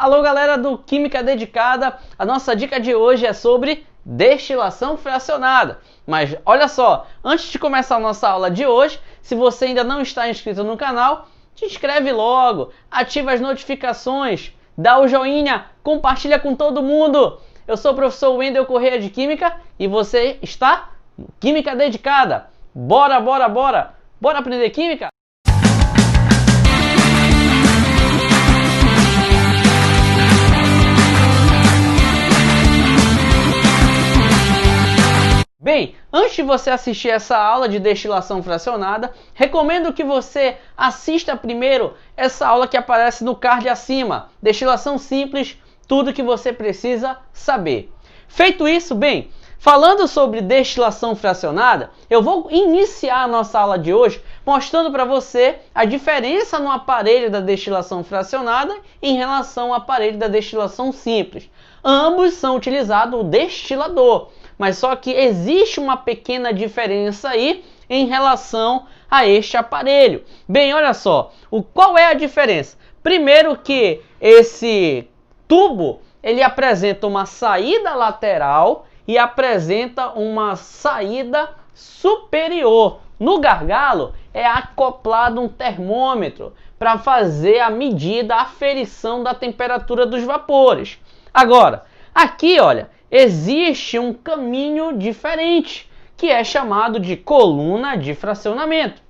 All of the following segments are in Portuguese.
Alô galera do Química Dedicada, a nossa dica de hoje é sobre destilação fracionada. Mas olha só, antes de começar a nossa aula de hoje, se você ainda não está inscrito no canal, te inscreve logo, ativa as notificações, dá o joinha, compartilha com todo mundo. Eu sou o professor Wendel Correia de Química e você está no Química Dedicada. Bora aprender Química? Bem, antes de você assistir essa aula de destilação fracionada, recomendo que você assista primeiro essa aula que aparece no card acima. Destilação simples, tudo que você precisa saber. Feito isso, bem, falando sobre destilação fracionada, eu vou iniciar a nossa aula de hoje mostrando para você a diferença no aparelho da destilação fracionada em relação ao aparelho da destilação simples. Ambos são utilizados o destilador, mas só que existe uma pequena diferença aí em relação a este aparelho. Bem, olha só, qual é a diferença? Primeiro que esse tubo, ele apresenta uma saída lateral e apresenta uma saída superior. No gargalo é acoplado um termômetro para fazer a medida, a aferição da temperatura dos vapores. Agora, aqui, olha, existe um caminho diferente, que é chamado de coluna de fracionamento.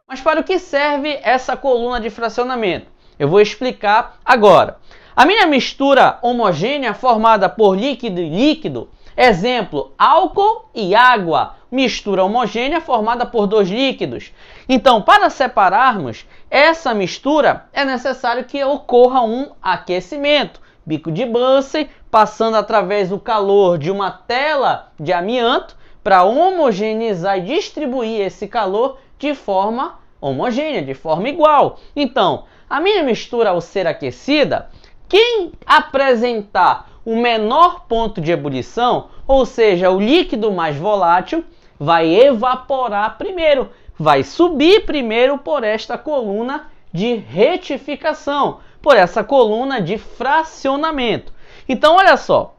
Mas para o que serve essa coluna de fracionamento? Eu vou explicar agora. A minha mistura homogênea formada por líquido e líquido, exemplo, álcool e água, mistura homogênea formada por dois líquidos. Então, para separarmos essa mistura, é necessário que ocorra um aquecimento. Bico de Bunsen, passando através do calor de uma tela de amianto para homogeneizar e distribuir esse calor de forma homogênea, de forma igual. Então, a minha mistura ao ser aquecida, quem apresentar o menor ponto de ebulição, ou seja, o líquido mais volátil, vai evaporar primeiro, vai subir primeiro por esta coluna de retificação, por essa coluna de fracionamento. Então, olha só,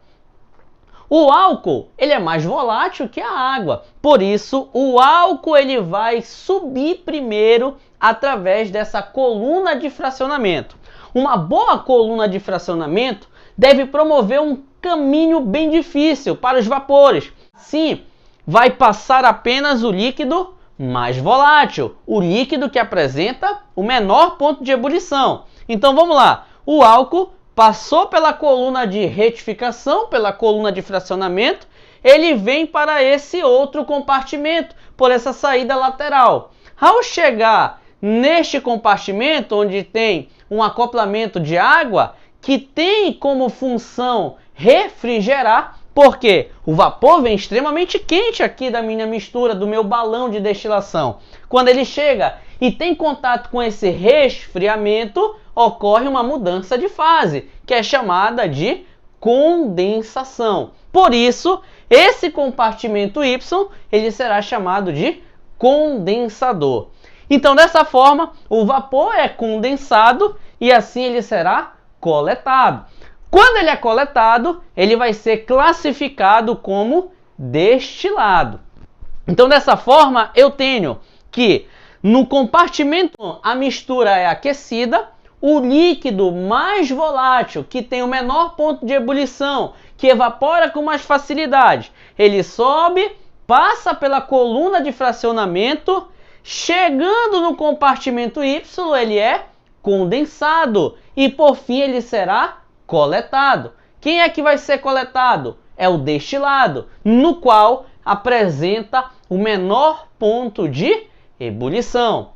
o álcool ele é mais volátil que a água, por isso o álcool ele vai subir primeiro através dessa coluna de fracionamento. Uma boa coluna de fracionamento deve promover um caminho bem difícil para os vapores. Assim, vai passar apenas o líquido mais volátil, o líquido que apresenta o menor ponto de ebulição. Então vamos lá, o álcool passou pela coluna de retificação, pela coluna de fracionamento, ele vem para esse outro compartimento, por essa saída lateral. Ao chegar neste compartimento, onde tem um acoplamento de água, que tem como função refrigerar, porque o vapor vem extremamente quente aqui da minha mistura, do meu balão de destilação. Quando ele chega e tem contato com esse resfriamento, ocorre uma mudança de fase, que é chamada de condensação. Por isso, esse compartimento Y, ele será chamado de condensador. Então, dessa forma, o vapor é condensado e assim ele será coletado. Quando ele é coletado, ele vai ser classificado como destilado. Então, dessa forma, eu tenho que no compartimento a mistura é aquecida, o líquido mais volátil, que tem o menor ponto de ebulição, que evapora com mais facilidade, ele sobe, passa pela coluna de fracionamento, chegando no compartimento Y, ele é condensado e por fim ele será coletado. Quem é que vai ser coletado? É o destilado, no qual apresenta o menor ponto de ebulição.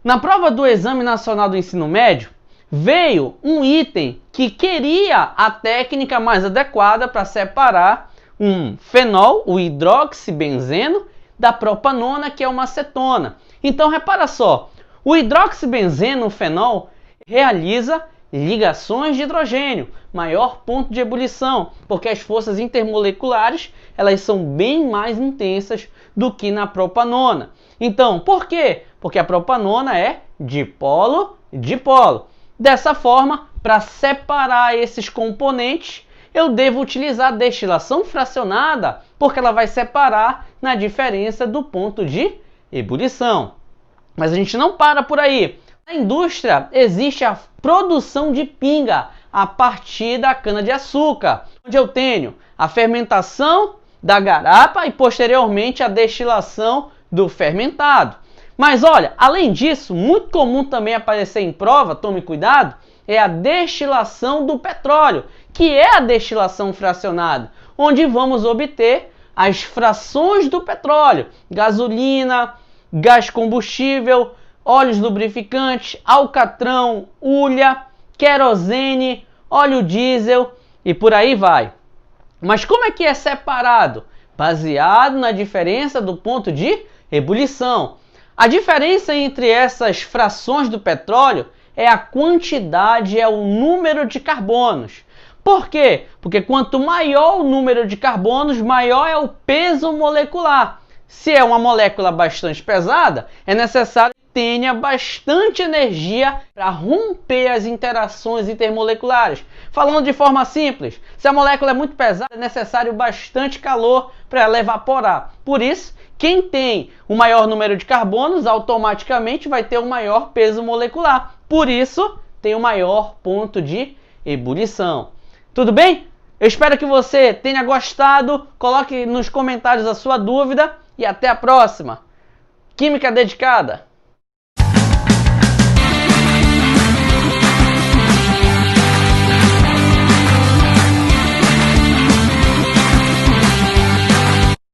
Na prova do Exame Nacional do Ensino Médio, veio um item que queria a técnica mais adequada para separar um fenol, o hidroxibenzeno, da propanona, que é uma acetona. Então, repara só, o hidroxibenzeno, o fenol, realiza ligações de hidrogênio, maior ponto de ebulição, porque as forças intermoleculares elas são bem mais intensas do que na propanona. Então, por quê? Porque a propanona é dipolo-dipolo. Dessa forma, para separar esses componentes, eu devo utilizar a destilação fracionada, porque ela vai separar na diferença do ponto de ebulição. Mas a gente não para por aí. Na indústria existe a produção de pinga a partir da cana-de-açúcar, onde eu tenho a fermentação da garapa e posteriormente a destilação do fermentado. Mas olha, além disso, muito comum também aparecer em prova, tome cuidado, é a destilação do petróleo, que é a destilação fracionada, onde vamos obter as frações do petróleo, gasolina, gás combustível, óleos lubrificantes, alcatrão, hulha, querosene, óleo diesel e por aí vai. Mas como é que é separado? Baseado na diferença do ponto de ebulição. A diferença entre essas frações do petróleo é a quantidade, é o número de carbonos. Por quê? Porque quanto maior o número de carbonos, maior é o peso molecular. Se é uma molécula bastante pesada, é necessário que tenha bastante energia para romper as interações intermoleculares. Falando de forma simples, se a molécula é muito pesada, é necessário bastante calor para ela evaporar. Por isso, quem tem o maior número de carbonos, automaticamente vai ter um maior peso molecular. Por isso, tem o maior ponto de ebulição. Tudo bem? Eu espero que você tenha gostado. Coloque nos comentários a sua dúvida e até a próxima. Química Dedicada!